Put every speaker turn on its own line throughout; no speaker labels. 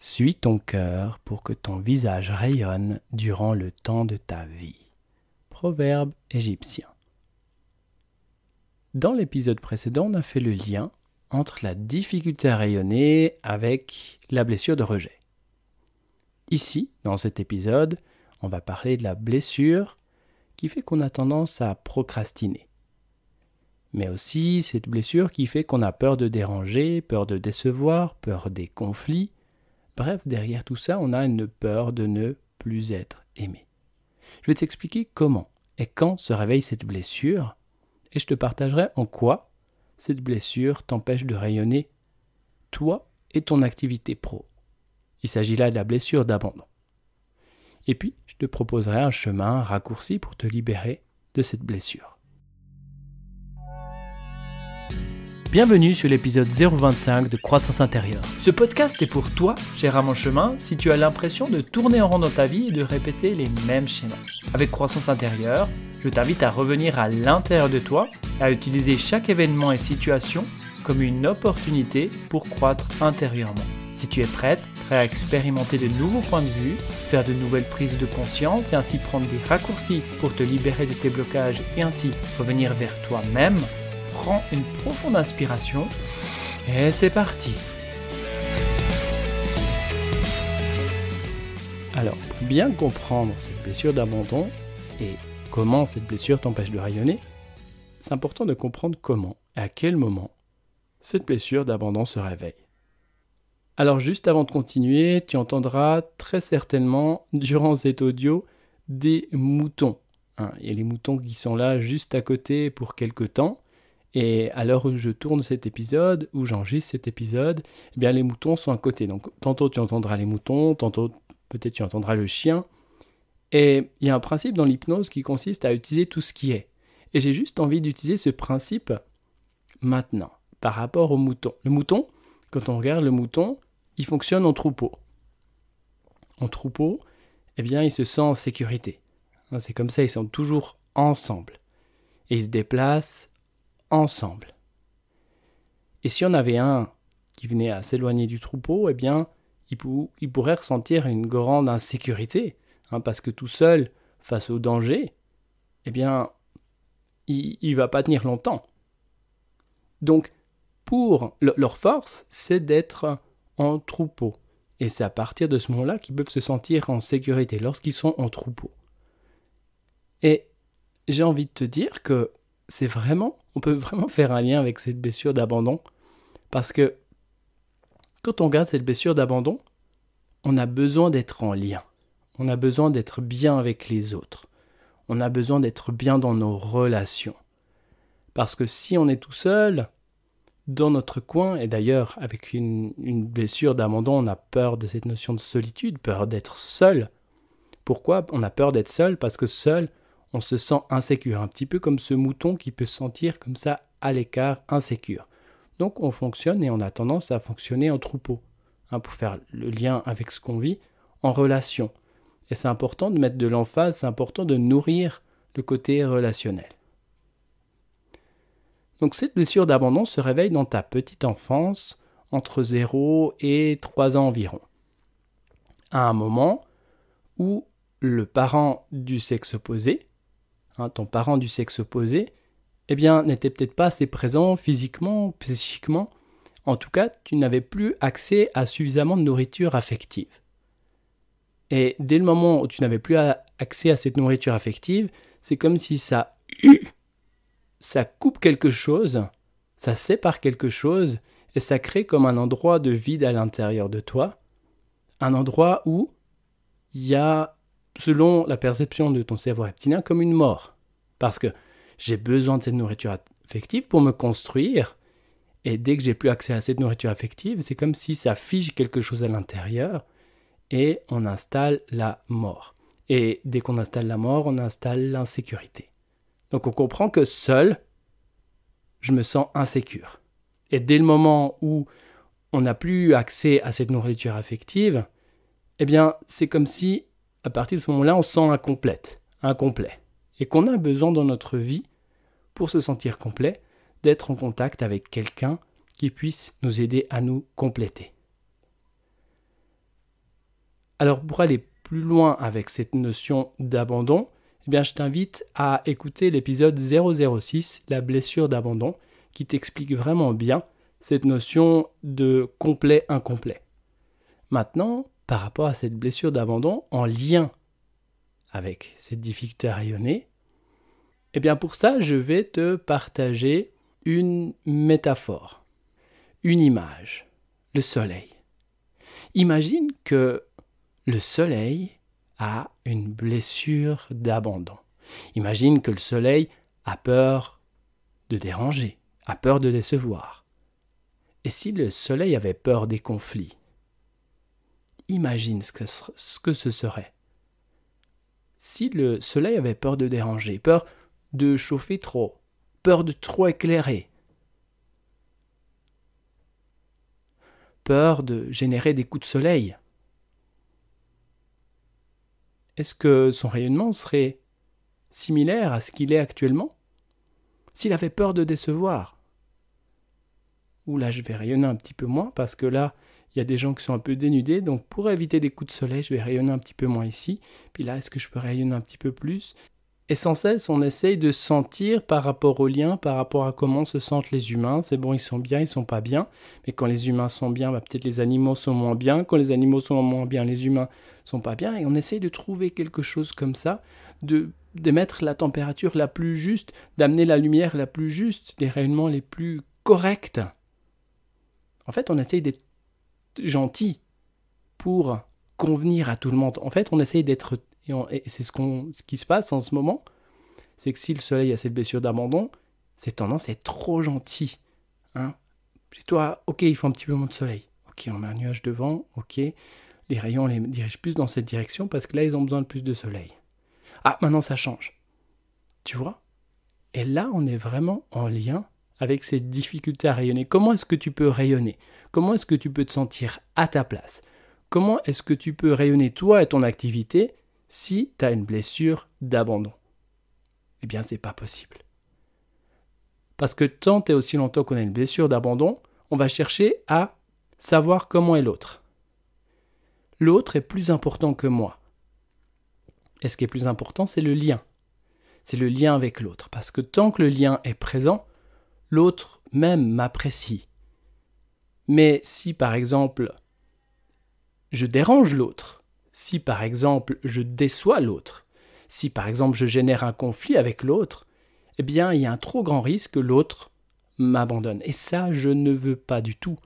Suis ton cœur pour que ton visage rayonne durant le temps de ta vie. Proverbe égyptien. Dans l'épisode précédent, on a fait le lien entre la difficulté à rayonner avec la blessure de rejet. Ici, dans cet épisode, on va parler de la blessure qui fait qu'on a tendance à procrastiner. Mais aussi cette blessure qui fait qu'on a peur de déranger, peur de décevoir, peur des conflits. Bref, derrière tout ça, on a une peur de ne plus être aimé. Je vais t'expliquer comment et quand se réveille cette blessure et je te partagerai en quoi cette blessure t'empêche de rayonner toi et ton activité pro. Il s'agit là de la blessure d'abandon. Et puis, je te proposerai un chemin raccourci pour te libérer de cette blessure. Bienvenue sur l'épisode 025 de Croissance intérieure. Ce podcast est pour toi, cher mon chemin, si tu as l'impression de tourner en rond dans ta vie et de répéter les mêmes schémas. Avec Croissance intérieure, je t'invite à revenir à l'intérieur de toi et à utiliser chaque événement et situation comme une opportunité pour croître intérieurement. Si tu es prêt à expérimenter de nouveaux points de vue, faire de nouvelles prises de conscience et ainsi prendre des raccourcis pour te libérer de tes blocages et ainsi revenir vers toi-même, prends une profonde inspiration et c'est parti. Alors, pour bien comprendre cette blessure d'abandon et comment cette blessure t'empêche de rayonner, c'est important de comprendre comment et à quel moment cette blessure d'abandon se réveille. Alors, juste avant de continuer, tu entendras très certainement, durant cet audio, des moutons. Il y a les moutons qui sont là juste à côté pour quelque temps. Et à l'heure où je tourne cet épisode, où j'enregistre cet épisode, eh bien les moutons sont à côté. Donc tantôt tu entendras les moutons, tantôt peut-être tu entendras le chien. Et il y a un principe dans l'hypnose qui consiste à utiliser tout ce qui est. Et j'ai juste envie d'utiliser ce principe maintenant, par rapport au mouton. Le mouton, quand on regarde le mouton, il fonctionne en troupeau. En troupeau, eh bien il se sent en sécurité. C'est comme ça, ils sont toujours ensemble. Et ils se déplacent ensemble. Et si on avait un qui venait à s'éloigner du troupeau, eh bien, il pourrait ressentir une grande insécurité, parce que tout seul, face au danger, eh bien, il va pas tenir longtemps. Donc, leur force, c'est d'être en troupeau. Et c'est à partir de ce moment-là qu'ils peuvent se sentir en sécurité, lorsqu'ils sont en troupeau. Et j'ai envie de te dire que on peut vraiment faire un lien avec cette blessure d'abandon, parce que quand on regarde cette blessure d'abandon, on a besoin d'être en lien, on a besoin d'être bien avec les autres, on a besoin d'être bien dans nos relations. Parce que si on est tout seul, dans notre coin, et d'ailleurs avec une blessure d'abandon, on a peur de cette notion de solitude, peur d'être seul. Pourquoi on a peur d'être seul? Parce que seul, on se sent insécure, un petit peu comme ce mouton qui peut se sentir comme ça à l'écart, insécure. Donc on fonctionne et on a tendance à fonctionner en troupeau, pour faire le lien avec ce qu'on vit, en relation. Et c'est important de mettre de l'emphase, c'est important de nourrir le côté relationnel. Donc cette blessure d'abandon se réveille dans ta petite enfance, entre 0 et 3 ans environ. À un moment où le parent du sexe opposé, ton parent du sexe opposé, eh bien, n'était peut-être pas assez présent physiquement, psychiquement. En tout cas, tu n'avais plus accès à suffisamment de nourriture affective. Et dès le moment où tu n'avais plus accès à cette nourriture affective, c'est comme si ça coupe quelque chose, ça sépare quelque chose, et ça crée comme un endroit de vide à l'intérieur de toi, un endroit où il y a, selon la perception de ton cerveau reptilien, comme une mort. Parce que j'ai besoin de cette nourriture affective pour me construire. Et dès que j'ai plus accès à cette nourriture affective, c'est comme si ça fige quelque chose à l'intérieur et on installe la mort. Et dès qu'on installe la mort, on installe l'insécurité. Donc on comprend que seul, je me sens insécure. Et dès le moment où on n'a plus accès à cette nourriture affective, eh bien c'est comme si, à partir de ce moment-là, on se sent incomplet. Et qu'on a besoin dans notre vie, pour se sentir complet, d'être en contact avec quelqu'un qui puisse nous aider à nous compléter. Alors pour aller plus loin avec cette notion d'abandon, eh bien, je t'invite à écouter l'épisode 006, la blessure d'abandon, qui t'explique vraiment bien cette notion de complet-incomplet. Maintenant, par rapport à cette blessure d'abandon, en lien avec cette difficulté à rayonner, eh bien pour ça, je vais te partager une métaphore, une image, le soleil. Imagine que le soleil a une blessure d'abandon. Imagine que le soleil a peur de déranger, a peur de décevoir. Et si le soleil avait peur des conflits, imagine ce que ce serait. Si le soleil avait peur de déranger, peur de chauffer trop, peur de trop éclairer, peur de générer des coups de soleil, est-ce que son rayonnement serait similaire à ce qu'il est actuellement? S'il avait peur de décevoir, ou là je vais rayonner un petit peu moins parce que là il y a des gens qui sont un peu dénudés, donc pour éviter des coups de soleil je vais rayonner un petit peu moins ici, puis là est-ce que je peux rayonner un petit peu plus? Et sans cesse on essaye de sentir par rapport au lien, par rapport à comment se sentent les humains, c'est bon ils sont bien, ils sont pas bien, mais quand les humains sont bien, peut-être les animaux sont moins bien, quand les animaux sont moins bien, les humains sont pas bien, et on essaye de trouver quelque chose comme ça, d'émettre la température la plus juste, d'amener la lumière la plus juste, les rayonnements les plus corrects. En fait, on essaye d'être gentil pour convenir à tout le monde. En fait, on essaye d'être... Et c'est ce qui se passe en ce moment, c'est que si le soleil a cette blessure d'abandon, c'est tendance à être trop gentil. Hein? Chez toi, ok, il faut un petit peu moins de soleil. Ok, on met un nuage devant, ok. Les rayons, on les dirige plus dans cette direction parce que là, ils ont besoin de plus de soleil. Ah, maintenant, ça change. Tu vois? Et là, on est vraiment en lien avec cette difficulté à rayonner. Comment est-ce que tu peux rayonner? Comment est-ce que tu peux te sentir à ta place? Comment est-ce que tu peux rayonner toi et ton activité si tu as une blessure d'abandon? Eh bien, c'est pas possible. Parce que tant et aussi longtemps qu'on a une blessure d'abandon, on va chercher à savoir comment est l'autre. L'autre est plus important que moi. Et ce qui est plus important, c'est le lien. C'est le lien avec l'autre. Parce que tant que le lien est présent, l'autre même m'apprécie. Mais si par exemple, je dérange l'autre, si par exemple, je déçois l'autre, si par exemple, je génère un conflit avec l'autre, eh bien, il y a un trop grand risque que l'autre m'abandonne. Et ça, je ne veux pas du tout.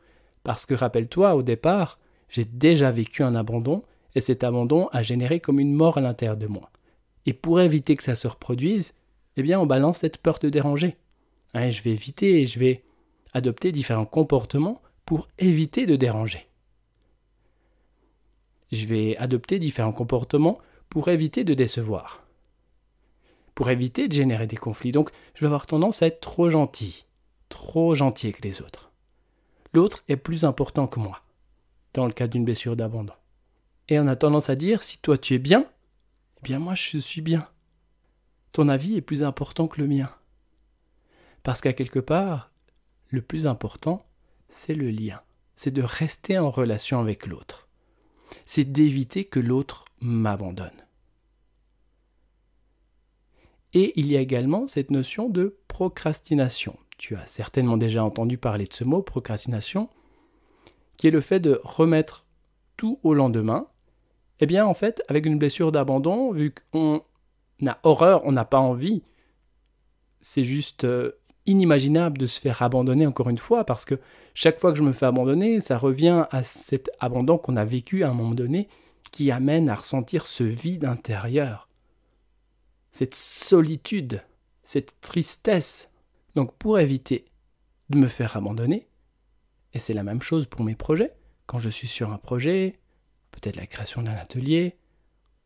Parce que rappelle-toi, au départ, j'ai déjà vécu un abandon, et cet abandon a généré comme une mort à l'intérieur de moi. Et pour éviter que ça se reproduise, eh bien, on balance cette peur de déranger. Hein, je vais éviter et je vais adopter différents comportements pour éviter de déranger. Je vais adopter différents comportements pour éviter de décevoir. Pour éviter de générer des conflits. Donc, je vais avoir tendance à être trop gentil avec les autres. L'autre est plus important que moi, dans le cas d'une blessure d'abandon. Et on a tendance à dire, si toi tu es bien, eh bien moi je suis bien. Ton avis est plus important que le mien. Parce qu'à quelque part, le plus important, c'est le lien. C'est de rester en relation avec l'autre. C'est d'éviter que l'autre m'abandonne. Et il y a également cette notion de procrastination. Tu as certainement déjà entendu parler de ce mot, procrastination, qui est le fait de remettre tout au lendemain. Eh bien, en fait, avec une blessure d'abandon, vu qu'on a horreur, on n'a pas envie, c'est juste inimaginable de se faire abandonner encore une fois, parce que chaque fois que je me fais abandonner, ça revient à cet abandon qu'on a vécu à un moment donné, qui amène à ressentir ce vide intérieur, cette solitude, cette tristesse. Donc pour éviter de me faire abandonner, et c'est la même chose pour mes projets, quand je suis sur un projet, peut-être la création d'un atelier,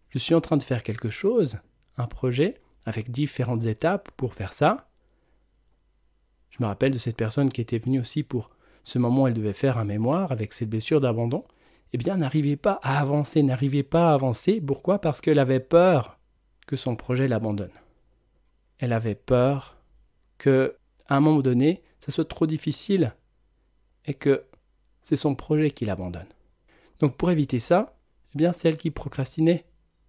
je suis en train de faire quelque chose, un projet, avec différentes étapes pour faire ça. Je me rappelle de cette personne qui était venue aussi pour ce moment où elle devait faire un mémoire avec cette blessure d'abandon. Eh bien, n'arrivait pas à avancer. Pourquoi? Parce qu'elle avait peur que son projet l'abandonne. Elle avait peur qu'à un moment donné, ça soit trop difficile et que c'est son projet qui l'abandonne. Donc pour éviter ça, Eh bien, c'est elle qui procrastinait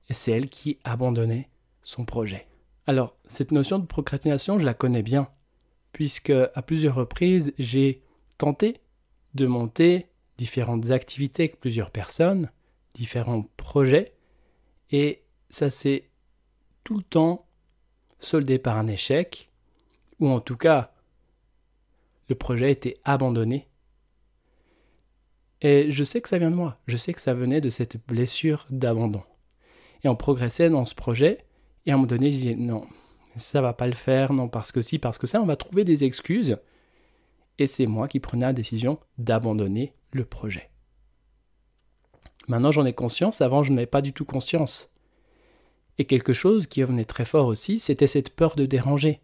et c'est elle qui abandonnait son projet. Alors, cette notion de procrastination, je la connais bien, puisque à plusieurs reprises, j'ai tenté de monter différentes activités avec plusieurs personnes, différents projets, et ça s'est tout le temps soldé par un échec, ou en tout cas, le projet a été abandonné. Et je sais que ça vient de moi, je sais que ça venait de cette blessure d'abandon. Et on progressait dans ce projet, et à un moment donné, je disais non, ça va pas le faire, non, parce que si, parce que ça, on va trouver des excuses. Et c'est moi qui prenais la décision d'abandonner le projet. Maintenant, j'en ai conscience, avant, je n'avais pas du tout conscience. Et quelque chose qui revenait très fort aussi, c'était cette peur de déranger.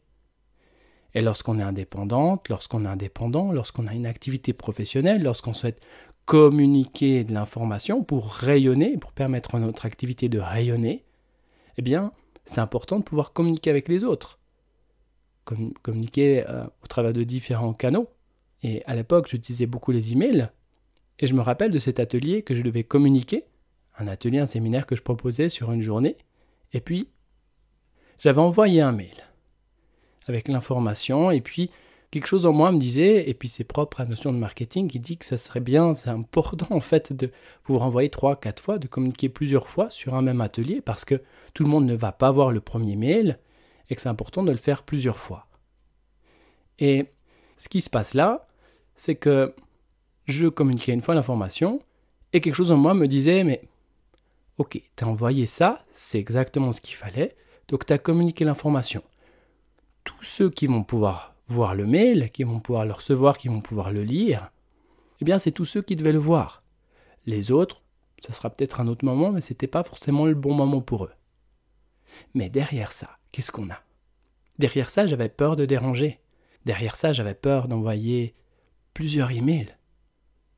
Et lorsqu'on est indépendante, lorsqu'on est indépendant, lorsqu'on a une activité professionnelle, lorsqu'on souhaite communiquer de l'information pour rayonner, pour permettre à notre activité de rayonner, eh bien, c'est important de pouvoir communiquer avec les autres. Communiquer au travers de différents canaux. Et à l'époque, j'utilisais beaucoup les emails. Et je me rappelle de cet atelier que je devais communiquer, un atelier, un séminaire que je proposais sur une journée. Et puis, j'avais envoyé un mail avec l'information, et puis quelque chose en moi me disait, et puis c'est propre à la notion de marketing qui dit que ça serait bien, c'est important en fait de pouvoir envoyer 3-4 fois, de communiquer plusieurs fois sur un même atelier, parce que tout le monde ne va pas voir le premier mail, et que c'est important de le faire plusieurs fois. Et ce qui se passe là, c'est que je communiquais une fois l'information, et quelque chose en moi me disait, mais ok, t'as envoyé ça, c'est exactement ce qu'il fallait, donc t'as communiqué l'information. Tous ceux qui vont pouvoir voir le mail, qui vont pouvoir le recevoir, qui vont pouvoir le lire, eh bien c'est tous ceux qui devaient le voir. Les autres, ça sera peut-être un autre moment, mais c'était pas forcément le bon moment pour eux. Mais derrière ça, qu'est-ce qu'on a ? Derrière ça, j'avais peur de déranger. Derrière ça, j'avais peur d'envoyer plusieurs emails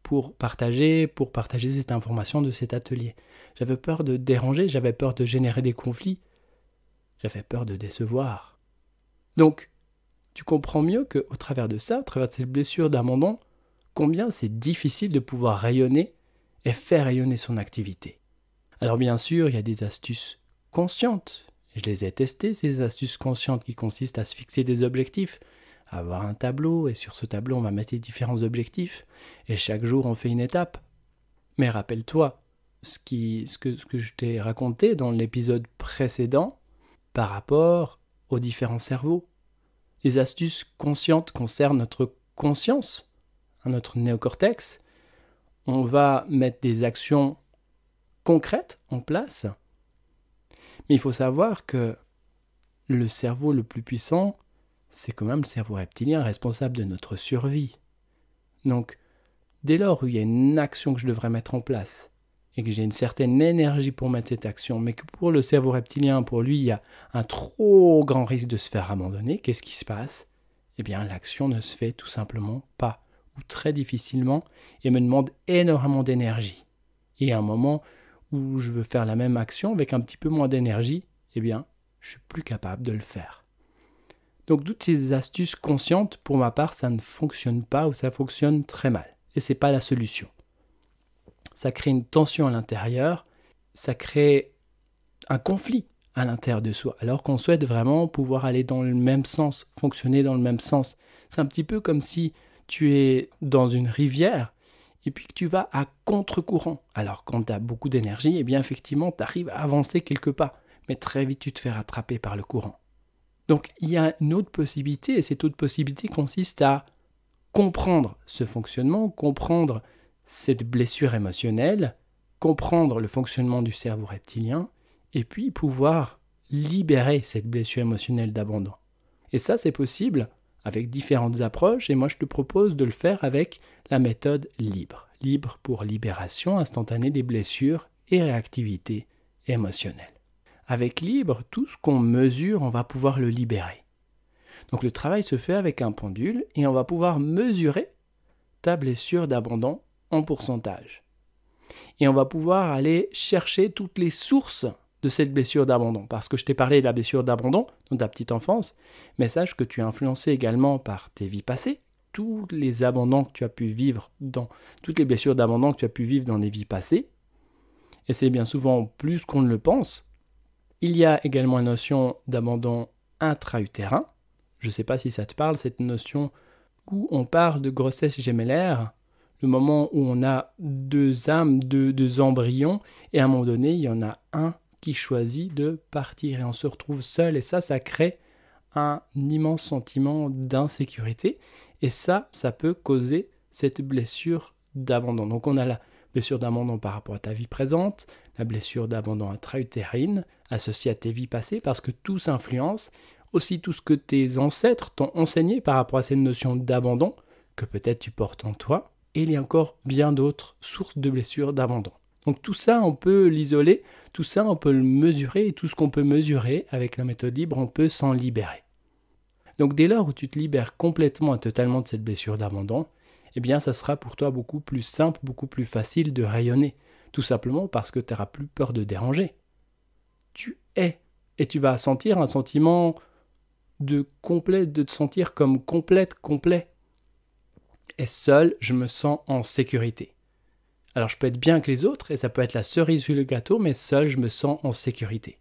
pour partager cette information de cet atelier. J'avais peur de déranger, j'avais peur de générer des conflits, j'avais peur de décevoir. Donc, tu comprends mieux qu'au travers de ça, au travers de cette blessure d'abandon, combien c'est difficile de pouvoir rayonner et faire rayonner son activité. Alors bien sûr, il y a des astuces conscientes. Je les ai testées, ces astuces conscientes qui consistent à se fixer des objectifs, à avoir un tableau, et sur ce tableau, on va mettre les différents objectifs, et chaque jour, on fait une étape. Mais rappelle-toi ce que je t'ai raconté dans l'épisode précédent par rapport aux différents cerveaux. Les astuces conscientes concernent notre conscience, notre néocortex. On va mettre des actions concrètes en place. Mais il faut savoir que le cerveau le plus puissant, c'est quand même le cerveau reptilien responsable de notre survie. Donc, dès lors où il y a une action que je devrais mettre en place, et que j'ai une certaine énergie pour mettre cette action, mais que pour le cerveau reptilien, pour lui, il y a un trop grand risque de se faire abandonner, qu'est-ce qui se passe ? Eh bien, l'action ne se fait tout simplement pas, ou très difficilement, et me demande énormément d'énergie. Et à un moment où je veux faire la même action avec un petit peu moins d'énergie, eh bien, je suis plus capable de le faire. Donc, toutes ces astuces conscientes, pour ma part, ça ne fonctionne pas ou ça fonctionne très mal. Et ce n'est pas la solution. Ça crée une tension à l'intérieur, ça crée un conflit à l'intérieur de soi, alors qu'on souhaite vraiment pouvoir aller dans le même sens, fonctionner dans le même sens. C'est un petit peu comme si tu es dans une rivière et puis que tu vas à contre-courant. Alors quand tu as beaucoup d'énergie, eh bien effectivement, tu arrives à avancer quelques pas, mais très vite tu te fais rattraper par le courant. Donc il y a une autre possibilité, et cette autre possibilité consiste à comprendre ce fonctionnement, comprendre cette blessure émotionnelle, comprendre le fonctionnement du cerveau reptilien, et puis pouvoir libérer cette blessure émotionnelle d'abandon. Et ça, c'est possible avec différentes approches, et moi je te propose de le faire avec la méthode libre. Libre pour libération instantanée des blessures et réactivité émotionnelle. Avec libre, tout ce qu'on mesure, on va pouvoir le libérer. Donc le travail se fait avec un pendule, et on va pouvoir mesurer ta blessure d'abandon en pourcentage. Et on va pouvoir aller chercher toutes les sources de cette blessure d'abandon. Parce que je t'ai parlé de la blessure d'abandon dans ta petite enfance, mais sache que tu es influencé également par tes vies passées. Tous les abandons que tu as pu vivre toutes les blessures d'abandon que tu as pu vivre dans les vies passées, et c'est bien souvent plus qu'on ne le pense. Il y a également une notion d'abandon intra-utérin. Je ne sais pas si ça te parle, cette notion où on parle de grossesse gémellaire, le moment où on a deux âmes, deux embryons, et à un moment donné, il y en a un qui choisit de partir et on se retrouve seul, et ça crée un immense sentiment d'insécurité, et ça peut causer cette blessure d'abandon. Donc on a la blessure d'abandon par rapport à ta vie présente, la blessure d'abandon intra-utérine associée à tes vies passées, parce que tout s'influence, aussi tout ce que tes ancêtres t'ont enseigné par rapport à cette notion d'abandon, que peut-être tu portes en toi, et il y a encore bien d'autres sources de blessures d'abandon. Donc tout ça, on peut l'isoler, tout ça, on peut le mesurer, et tout ce qu'on peut mesurer avec la méthode libre, on peut s'en libérer. Donc dès lors où tu te libères complètement et totalement de cette blessure d'abandon, eh bien ça sera pour toi beaucoup plus simple, beaucoup plus facile de rayonner, tout simplement parce que tu n'auras plus peur de déranger. Tu es, et tu vas sentir un sentiment de te sentir comme complet. Et seul, je me sens en sécurité. Alors je peux être bien que les autres, et ça peut être la cerise sur le gâteau, mais seul, je me sens en sécurité.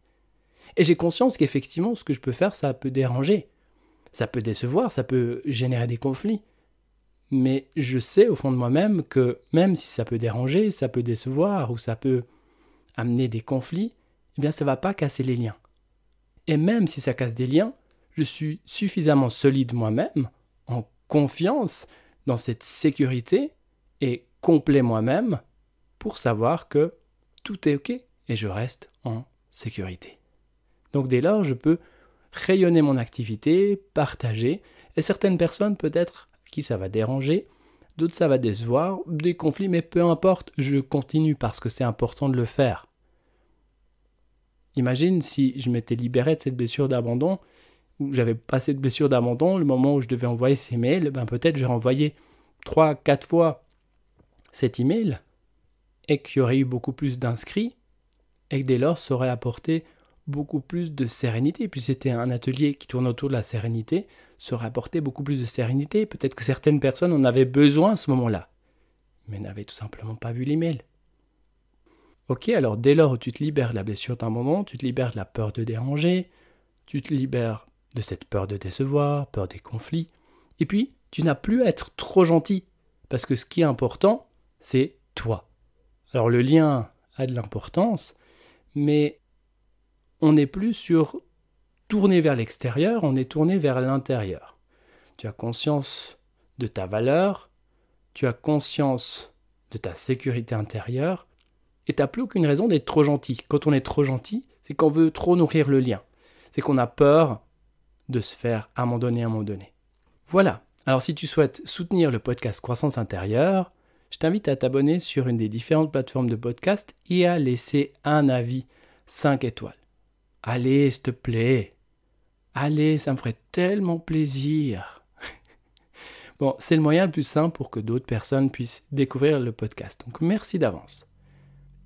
Et j'ai conscience qu'effectivement, ce que je peux faire, ça peut déranger. Ça peut décevoir, ça peut générer des conflits. Mais je sais au fond de moi-même que même si ça peut déranger, ça peut décevoir, ou ça peut amener des conflits, eh bien ça ne va pas casser les liens. Et même si ça casse des liens, je suis suffisamment solide moi-même, en confiance dans cette sécurité, et complet moi-même, pour savoir que tout est OK et je reste en sécurité. Donc dès lors, je peux rayonner mon activité, partager, et certaines personnes peut-être qui ça va déranger, d'autres ça va décevoir, des conflits, mais peu importe, je continue parce que c'est important de le faire. Imagine si je m'étais libéré de cette blessure d'abandon, ou j'avais pas cette blessure d'abandon, le moment où je devais envoyer ces mails, peut-être j'aurais envoyé 3-4 fois cet email, et qu'il y aurait eu beaucoup plus d'inscrits, et que dès lors ça aurait apporté beaucoup plus de sérénité, puis c'était un atelier qui tourne autour de la sérénité, ça aurait apporté beaucoup plus de sérénité. Peut-être que certaines personnes en avaient besoin à ce moment-là, mais n'avaient tout simplement pas vu l'email. Ok, alors dès lors où tu te libères de la blessure d'un moment, tu te libères de la peur de déranger, tu te libères de cette peur de décevoir, peur des conflits, et puis tu n'as plus à être trop gentil, parce que ce qui est important, c'est toi. Alors le lien a de l'importance, mais on n'est plus sur tourner vers l'extérieur, on est tourné vers l'intérieur. Tu as conscience de ta valeur, tu as conscience de ta sécurité intérieure, et tu n'as plus aucune raison d'être trop gentil. Quand on est trop gentil, c'est qu'on veut trop nourrir le lien. C'est qu'on a peur de se faire abandonner à un moment donné. Voilà. Alors si tu souhaites soutenir le podcast Croissance Intérieure, je t'invite à t'abonner sur une des différentes plateformes de podcast et à laisser un avis 5 étoiles. Allez, s'il te plaît. Allez, ça me ferait tellement plaisir. Bon, c'est le moyen le plus simple pour que d'autres personnes puissent découvrir le podcast. Donc merci d'avance.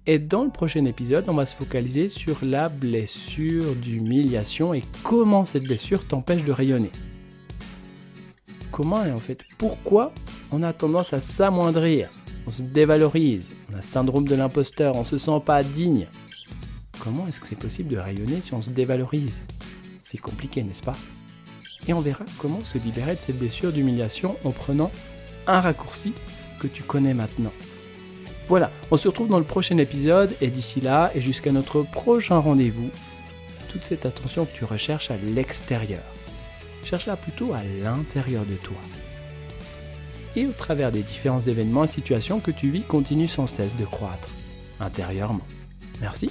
Et dans le prochain épisode, on va se focaliser sur la blessure d'humiliation et comment cette blessure t'empêche de rayonner. Comment et en fait, pourquoi on a tendance à s'amoindrir, on se dévalorise, on a le syndrome de l'imposteur, on ne se sent pas digne. Comment est-ce que c'est possible de rayonner si on se dévalorise ? C'est compliqué, n'est-ce pas ? Et on verra comment se libérer de cette blessure d'humiliation en prenant un raccourci que tu connais maintenant. Voilà, on se retrouve dans le prochain épisode et d'ici là et jusqu'à notre prochain rendez-vous, toute cette attention que tu recherches à l'extérieur, cherche-la plutôt à l'intérieur de toi. Et au travers des différents événements et situations que tu vis, continue sans cesse de croître intérieurement. Merci.